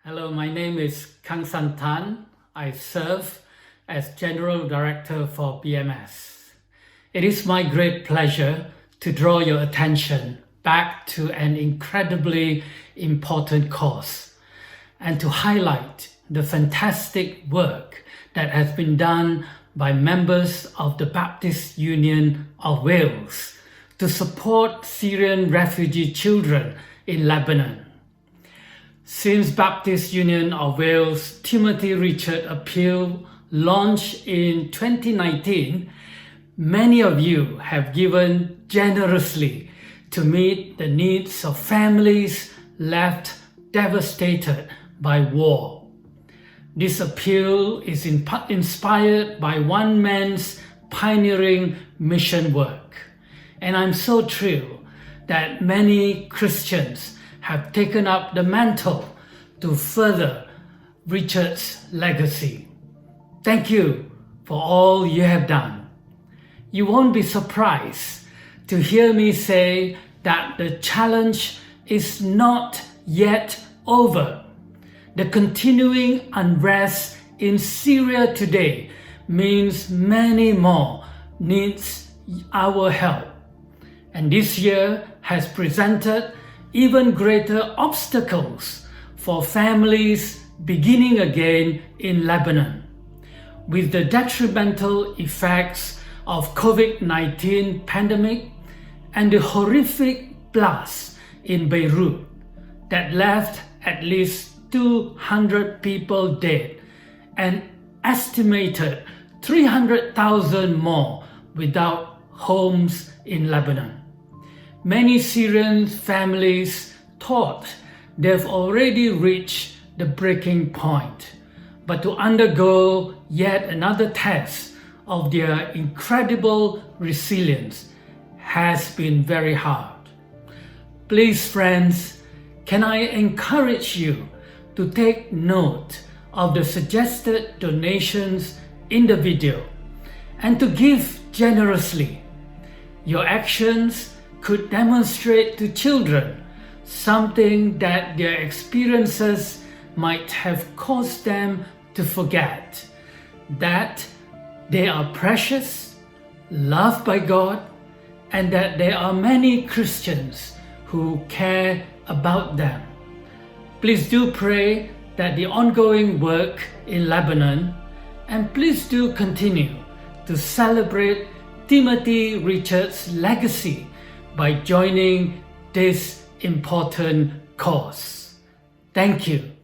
Hello, my name is Kang San Tan. I serve as General Director for BMS. It is my great pleasure to draw your attention back to an incredibly important cause and to highlight the fantastic work that has been done by members of the Baptist Union of Wales to support Syrian refugee children in Lebanon. Since Baptist Union of Wales Timothy Richard Appeal launched in 2019, many of you have given generously to meet the needs of families left devastated by war. This appeal is inspired by one man's pioneering mission work, and I'm so thrilled that many Christians have taken up the mantle to further Richard's legacy. Thank you for all you have done. You won't be surprised to hear me say that the challenge is not yet over. The continuing unrest in Syria today means many more needs our help. And this year has presented even greater obstacles for families beginning again in Lebanon. With the detrimental effects of COVID-19 pandemic and the horrific blast in Beirut that left at least 200 people dead and estimated 300,000 more without homes in Lebanon. Many Syrian families thought they've already reached the breaking point, but to undergo yet another test of their incredible resilience has been very hard. Please, friends, can I encourage you to take note of the suggested donations in the video and to give generously. Your actions could demonstrate to children something that their experiences might have caused them to forget, that they are precious, loved by God, and that there are many Christians who care about them. Please do pray that the ongoing work in Lebanon, and please do continue to celebrate Timothy Richard's legacy by joining this important cause. Thank you.